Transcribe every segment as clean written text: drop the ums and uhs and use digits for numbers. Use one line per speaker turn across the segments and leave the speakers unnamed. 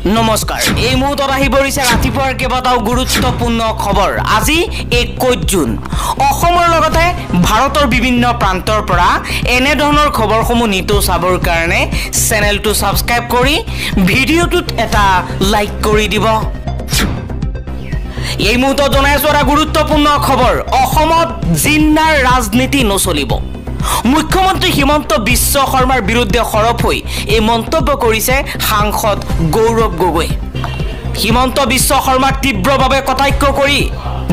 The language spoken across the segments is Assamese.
নমস্কাৰ এই মুহূৰ্তত আহি পৰিছে ৰাতিপুৱাৰ কেইবাটাও গুৰুত্বপূৰ্ণ খবৰ আজি 21 জুন অসমৰ লগতে ভাৰতৰ বিভিন্ন প্ৰান্তৰ পৰা এনে ধৰণৰ খবৰসমূহ নিতৌ চাবৰ কাৰণে চেনেলটো সাবস্ক্ৰাইব কৰি ভিডিঅ'টোত এটা লাইক কৰি দিব এই মুহূৰ্তত জনাইছো এটা গুৰুত্বপূৰ্ণ খবৰ অসমত জিন্নাৰ ৰাজনীতি নচলিব মুখ্যমন্ত্ৰী হিমন্ত বিশ্ব শৰ্মাৰ বিৰুদ্ধে সৰব হৈ এই মন্তব্য কৰিছে সাংসদ গৌৰৱ গগৈ হিমন্ত বিশ্ব শৰ্মাক তীব্ৰভাৱে কটাক্ষ কৰি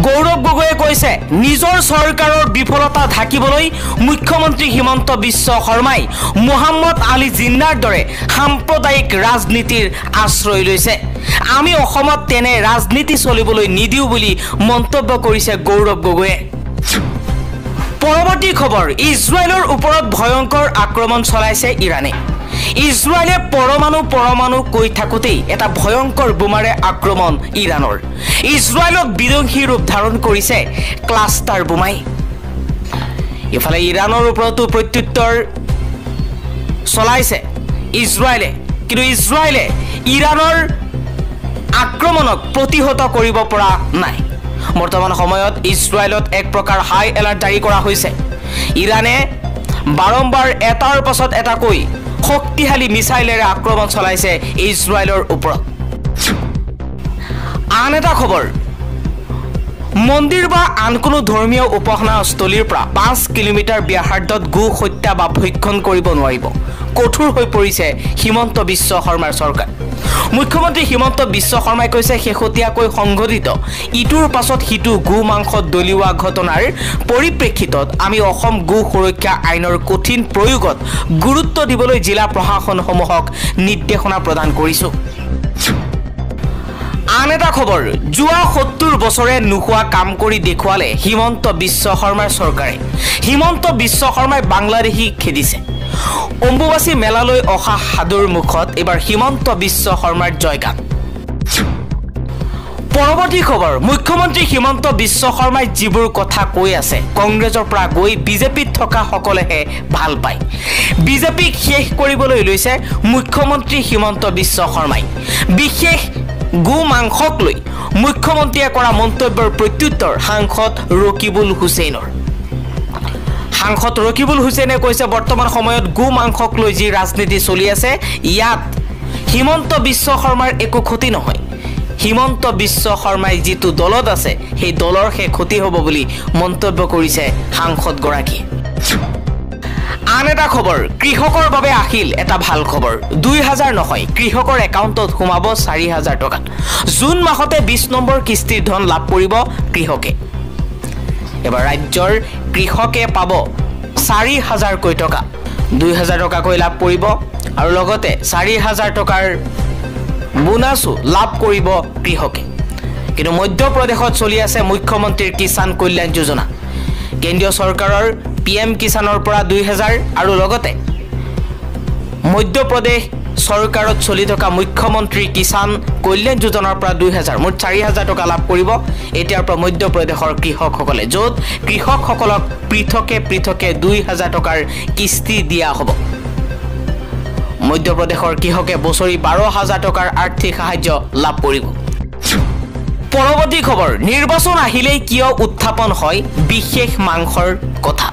গৌৰৱ গগৈয়ে কৈছে নিজৰ চৰকাৰৰ বিফলতা ঢাকিবলৈ মুখ্যমন্ত্ৰী হিমন্ত বিশ্ব শৰ্মাই মোহাম্মদ আলী জিন্নাৰ দৰে সাম্প্ৰদায়িক ৰাজনীতিৰ আশ্ৰয় লৈছে আমি অসমত তেনে ৰাজনীতি চলিবলৈ নিদিও বুলি মন্তব্য কৰিছে গৌৰৱ গগৈয়ে পৰৱৰ্তী খবৰ ইজৰাইলৰ ওপৰত ভয়ংকৰ আক্ৰমণ চলাইছে ইৰানে ইজৰাইলে পৰমাণু কৈ থাকোতেই এটা ভয়ংকৰ বোমাৰে আক্ৰমণ ইৰানৰ ইজৰাইলক বিধ্বংসী ৰূপ ধাৰণ কৰিছে ক্লাষ্টাৰ বোমাই ইফালে ইৰানৰ ওপৰতো প্ৰত্যুত্তৰ চলাইছে ইজৰাইলে কিন্তু ইজৰাইলে ইৰানৰ আক্ৰমণক প্ৰতিহত কৰিব পৰা নাই বৰ্তমান সময়ত ইজৰাইলত এক প্ৰকাৰ হাই এলাৰ্ট জাৰি কৰা হৈছে ইৰানে বাৰম্বাৰ এটাৰ পাছত এটা কৈ শক্তিশালী মিছাইলেৰে আক্ৰমণ চলাইছে ইজৰাইলৰ ওপৰত আন এটা খবৰ মন্দিৰ বা আন কোনো ধৰ্মীয় উপাসনাস্থলীৰ পৰা 5 কিলোমিটাৰ ব্যাসাৰ্ধত গো হত্যা বা ভক্ষণ কৰিব নোৱাৰিব কঠোৰ হৈ পৰিছে হিমন্ত বিশ্ব শৰ্মাৰ চৰকাৰ মুখ্যমন্ত্ৰী হিমন্ত বিশ্ব শৰ্মাই কৈছে শেহতীয়াকৈ সংঘটিত ইটোৰ পাছত হিটু গো মাংস দলিওৱা ঘটনাৰ পৰিপ্ৰেক্ষিতত আমি অসম গো সুৰক্ষা আইনৰ কঠিন প্ৰয়োগত গুৰুত্ব দিবলৈ জিলা প্ৰশাসনসমূহক নিৰ্দেশনা প্ৰদান কৰিছো আন এটা খবৰ যোৱা 70 বছৰে নোহোৱা কাম কৰি দেখুৱালে হিমন্ত বিশ্ব শৰ্মাৰ চৰকাৰে হিমন্ত বিশ্ব শৰ্মাই বাংলাদেশী খেদিছে অম্বুবাচী মেলালৈ অহা হাদুৰ মুখত এবাৰ হিমন্ত বিশ্ব শৰ্মাৰ জয়গান পৰৱৰ্তী খবৰ মুখ্যমন্ত্ৰী হিমন্ত বিশ্ব শৰ্মাই যিবোৰ কথা কৈ আছে কংগ্ৰেছৰ পৰা গৈ বিজেপিত থকা সকলেহে ভাল পায় বিজেপিক শেষ কৰিবলৈ লৈছে মুখ্যমন্ত্ৰী হিমন্ত বিশ্ব শৰ্মাই বিশেষ গো মাংসক লৈ মুখ্যমন্ত্ৰীয়ে কৰা মন্তব্যৰ প্ৰত্যুত্তৰ সাংসদ ৰকিবুল হুছেইনৰ সাংসদ ৰকিবুল হুছেইনে কৈছে বৰ্তমান সময়ত গো মাংসক লৈ যি ৰাজনীতি চলি আছে ইয়াত হিমন্ত বিশ্ব শৰ্মাৰ একো ক্ষতি নহয় হিমন্ত বিশ্ব শৰ্মাই যিটো দলত আছে সেই দলৰ হে ক্ষতি হ'ব বুলি মন্তব্য কৰিছে সাংসদ গৰাকীয়ে আন এটা খবৰ কৃষকৰ বাবে আহিল এটা ভাল খবৰ 2000 নহয় কৃষকৰ একাউণ্টত সোমাব 4000 টকা জুন মাহতে 20 নম্বৰ কিস্তিৰ ধন লাভ কৰিব কৃষকে এবাৰ ৰাজ্যৰ কৃষকে পাব 4000 কৈ টকা 2000 টকা কৈ লাভ কৰিব আৰু লগতে 4000 টকাৰ বোনাসো লাভ কৰিব কৃষকে কিন্তু মধ্যপ্ৰদেশত চলি আছে মুখ্যমন্ত্ৰীৰ কিষাণ কল্যাণ যোজনা কেন্দ্ৰীয় চৰকাৰৰ পিএম কিষাণৰ পৰা 2000 আৰু লগতে মধ্যপ্ৰদেশ চৰকাৰত চলি থকা মুখ্যমন্ত্ৰী কিষাণ কল্যাণ যোজনাৰ পৰা 2000 মুঠ 4000 টকা লাভ কৰিব এতিয়াৰ পৰা মধ্যপ্ৰদেশৰ কৃষকসকলে য'ত কৃষকসকলক পৃথকে 2000 টকাৰ কিস্তি দিয়া হ'ব মধ্যপ্ৰদেশৰ কৃষকে বছৰি 12000 টকাৰ আৰ্থিক সাহায্য লাভ কৰিব পৰৱৰ্তী খবৰ নিৰ্বাচন আহিলেই কিয় উত্থাপন হয় বিশেষ মাংসৰ কথা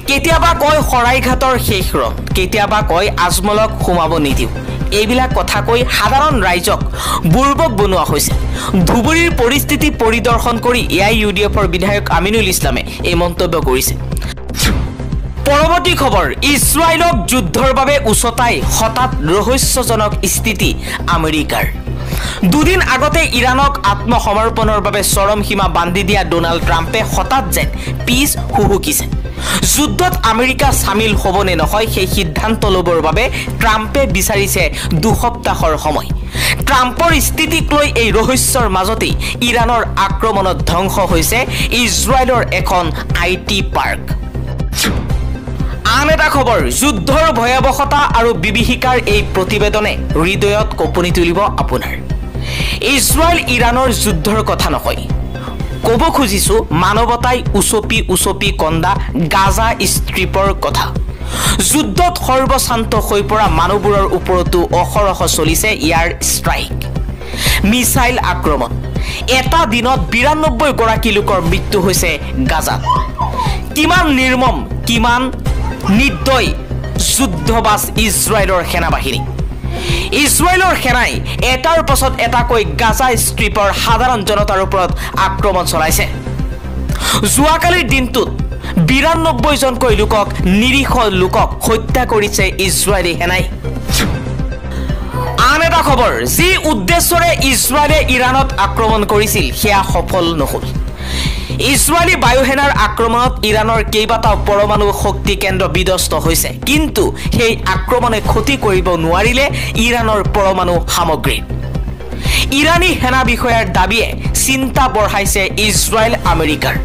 কেতিয়াবা কয় শৰাইঘাটৰ শেষ ৰণ কেতিয়াবা কয় আজমলক সোমাব নিদিও এইবিলাক কথা কৈ সাধাৰণ ৰাইজক বুৰ্বক বনোৱা হৈছে ধুবুৰীৰ পৰিস্থিতি পৰিদৰ্শন কৰি এআইইউডিএফৰ বিধায়ক আমিনুল ইছলামে এই মন্তব্য কৰিছে পৰৱৰ্তী খবৰ ইজৰাইলক যুদ্ধৰ বাবে উচতাই হঠাৎ ৰহস্যজনক স্থিতি আমেৰিকাৰ দুদিন আগতে ইৰানক আত্মসমৰ্পণৰ বাবে চৰম সীমা বান্ধি দিয়া ডোনাল্ড ট্ৰাম্পে হঠাৎ যেন পিছ হুহুকিছে যুদ্ধত আমেৰিকা সামিল হ'ব নে নহয় সেই সিদ্ধান্ত ল'বৰ বাবে ট্ৰাম্পে বিচাৰিছে 2 সপ্তাহৰ সময় ট্ৰাম্পৰ স্থিতিক লৈ এই ৰহস্যৰ মাজতেই ইৰানৰ আক্ৰমণত ধ্বংস হৈছে ইজৰাইলৰ এখন আইটি পাৰ্ক আন এটা খবৰ যুদ্ধৰ ভয়াৱহতা আৰু বিভীষিকাৰ এই প্ৰতিবেদনে হৃদয়ত কঁপনি তুলিব আপোনাৰ ইজৰাইল ইৰানৰ যুদ্ধৰ কথা নহয় ক'ব খুজিছো মানৱতাই উচপি কন্দা গাজা ষ্ট্ৰিপৰ কথা যুদ্ধত সৰ্বশান্ত হৈ পৰা মানুহবোৰৰ ওপৰতো অহৰহ চলিছে ইয়াৰ ষ্ট্ৰাইক মিছাইল আক্ৰমণ এটা দিনত ৯২ গৰাকী লোকৰ মৃত্যু হৈছে গাজাত কিমান নিৰ্মম কিমান নিৰ্দয় যুদ্ধবাজ ইজৰাইলৰ সেনাবাহিনী ইজৰাইলৰ সেনাই এটাৰ পাছত এটাকৈ গাজা ষ্ট্ৰিপৰ সাধাৰণ জনতাৰ ওপৰত আক্ৰমণ চলাইছে যোৱাকালিৰ দিনটোত ৯২ জনকৈ লোকক নিৰীহ লোকক হত্যা কৰিছে ইজৰাইলী সেনাই আন এটা খবৰ যি উদ্দেশ্যৰে ইজৰাইলে ইৰাণত আক্ৰমণ কৰিছিল সেয়া সফল নহল ইজৰাইলী বায়ুসেনাৰ আক্ৰমণত ইৰাণৰ কেইবাটাও পৰমাণু শক্তি কেন্দ্ৰ বিধ্বস্ত হৈছে কিন্তু সেই আক্ৰমণে ক্ষতি কৰিব নোৱাৰিলে ইৰাণৰ পৰমাণু সামগ্ৰী ইৰাণী সেনা বিষয়াৰ দাবীয়ে চিন্তা বঢ়াইছে ইজৰাইল আমেৰিকাৰ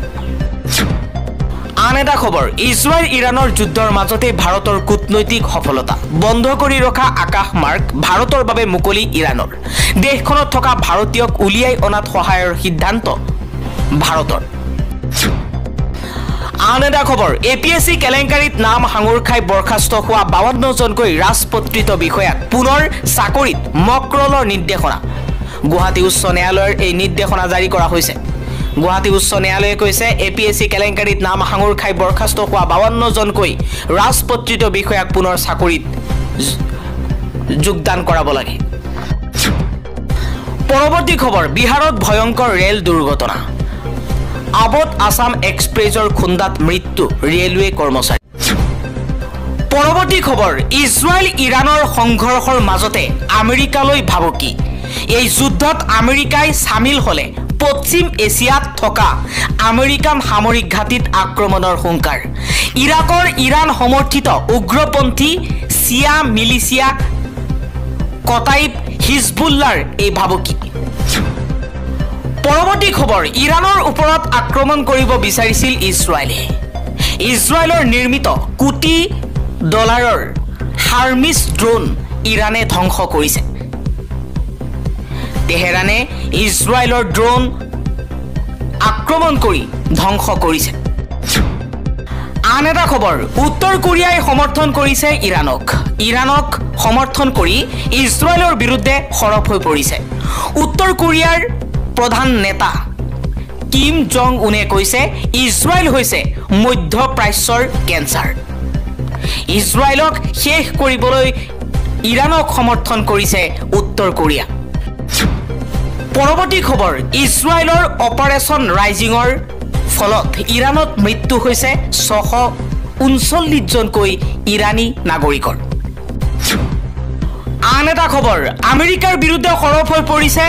আন এটা খবৰ ইজৰাইল ইৰাণৰ যুদ্ধৰ মাজতে ভাৰতৰ কূটনৈতিক সফলতা বন্ধ কৰি ৰখা আকাশ মাৰ্গ ভাৰতৰ বাবে মুকলি ইৰাণৰ দেশখনত থকা ভাৰতীয়ক উলিয়াই অনাত সহায়ৰ সিদ্ধান্ত ভাৰতৰ আন এটা খবৰ এপিএছচি কেলেংকাৰীত নাম হাঙুৰ খাই বৰখাস্ত হোৱা ৫২ জনকৈ ৰাজপত্ৰিত বিষয়াক পুনৰ চাকৰিত মকৰলৰ নিৰ্দেশনা গুৱাহাটী উচ্চ ন্যায়ালয়ৰ এই নিৰ্দেশনা জাৰি কৰা হৈছে গুৱাহাটী উচ্চ ন্যায়ালয়ে কৈছে এপিএছচি কেলেংকাৰীত নাম হাঙুৰ খাই বৰখাস্ত হোৱা ৫২ জনকৈ ৰাজপত্ৰিত বিষয়াক পুনৰ চাকৰিত যোগদান কৰাব লাগে পৰৱৰ্তী খবৰ বিহাৰত ভয়ংকৰ ৰেল দুৰ্ঘটনা আবদ আসাম এক্সপ্ৰেছৰ খুন্দাত মৃত্যু ৰেলৱে কৰ্মচাৰী পৰৱৰ্তী খবৰ ইজৰাইল ইৰাণৰ সংঘৰ্ষৰ মাজতে আমেৰিকালৈ ভাবুকি এই যুদ্ধত আমেৰিকাই সামিল হলে পশ্চিম এছিয়াত থকা আমেৰিকান সামৰিক ঘাটিত আক্ৰমণৰ হুংকাৰ ইৰাকৰ ইৰাণ সমৰ্থিত উগ্ৰপন্থী চিয়া মিলিচিয়া কটাইব হিজবুল্লাৰ এই ভাবুকি পৰৱৰ্তী খবৰ ইৰাণৰ ওপৰত আক্ৰমণ কৰিব বিচাৰিছিল ইজৰাইলে ইজৰাইলৰ নিৰ্মিত কোটি ডলাৰৰ হাৰ্মিছ ড্ৰোন ইৰাণে ধ্বংস কৰিছে তেহৰানে ইজৰাইলৰ ড্ৰোন আক্ৰমণ কৰি ধ্বংস কৰিছে আন এটা খবৰ উত্তৰ কোৰিয়াই সমৰ্থন কৰিছে ইৰাণক সমৰ্থন কৰি ইজৰাইলৰ বিৰুদ্ধে সৰব হৈ পৰিছে উত্তৰ কোৰিয়াৰ প্ৰধান নেতা কিম জং উনে কৈছে ইজৰাইল হৈছে মধ্য প্ৰাচ্যৰ কেন্সাৰ ইজৰাইলক শেষ কৰিবলৈ ইৰাণক সমৰ্থন কৰিছে উত্তৰ কোৰিয়া পৰৱৰ্তী খবৰ ইজৰাইলৰ অপাৰেশ্যন ৰাইজিঙৰ ফলত ইৰাণত মৃত্যু হৈছে ৬৩৯ জনকৈ ইৰাণী নাগৰিকৰ আন এটা খবৰ আমেৰিকাৰ বিৰুদ্ধে সৰব হৈ পৰিছে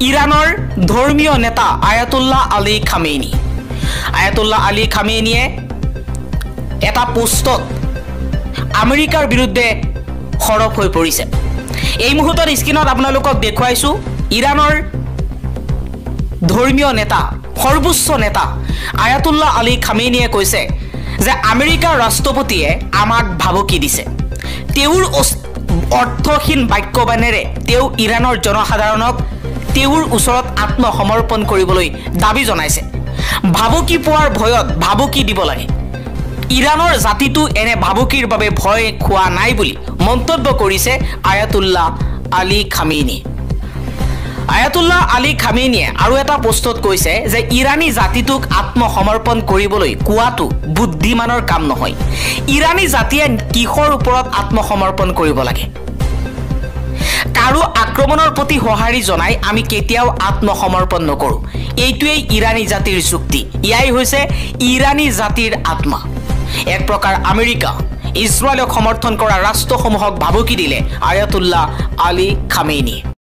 ইৰাণৰ ধৰ্মীয় নেতা Ayatollah Ali Khamenei Ayatollah Ali খামেইনিয়ে এটা পোষ্টত আমেৰিকাৰ বিৰুদ্ধে সৰব হৈ পৰিছে এই মুহূৰ্তত স্ক্ৰীনত আপোনালোকক দেখুৱাইছো ইৰাণৰ ধৰ্মীয় নেতা সৰ্বোচ্চ নেতা আয়াতুল্লাহ আলী খামেইনিয়ে কৈছে যে আমেৰিকাৰ ৰাষ্ট্ৰপতিয়ে আমাক ভাবুকি দিছে তেওঁৰ অৰ্থহীন বাক্যবাণেৰে তেওঁ ইৰাণৰ জনসাধাৰণক তেওঁৰ ওচৰত আত্মসমৰ্পণ কৰিবলৈ দাবী জনাইছে ভাবুকি পোৱাৰ ভয়ত ভাবুকি দিব লাগে ইৰাণৰ জাতিটো এনে ভাবুকিৰ বাবে ভয় খোৱা নাই বুলি মন্তব্য কৰিছে Ayatollah Ali Khamenei Ayatollah Ali খামেইনিয়ে আৰু এটা পোষ্টত কৈছে যে ইৰাণী জাতিটোক আত্মসমৰ্পণ কৰিবলৈ কোৱাটো বুদ্ধিমানৰ কাম নহয় ইৰাণী জাতিয়ে কিহৰ ওপৰত আত্মসমৰ্পণ কৰিব লাগে কাৰো আক্ৰমণৰ প্ৰতি সঁহাৰি জনাই আমি কেতিয়াও আত্মসমৰ্পণ নকৰো এইটোৱেই ইৰাণী জাতিৰ যুক্তি ইয়াই হৈছে ইৰাণী জাতিৰ আত্মা এক প্ৰকাৰ আমেৰিকা ইজৰাইলক সমৰ্থন কৰা ৰাষ্ট্ৰসমূহক ভাবুকি দিলে আয়াতুল্লাহ আলী খামেইনি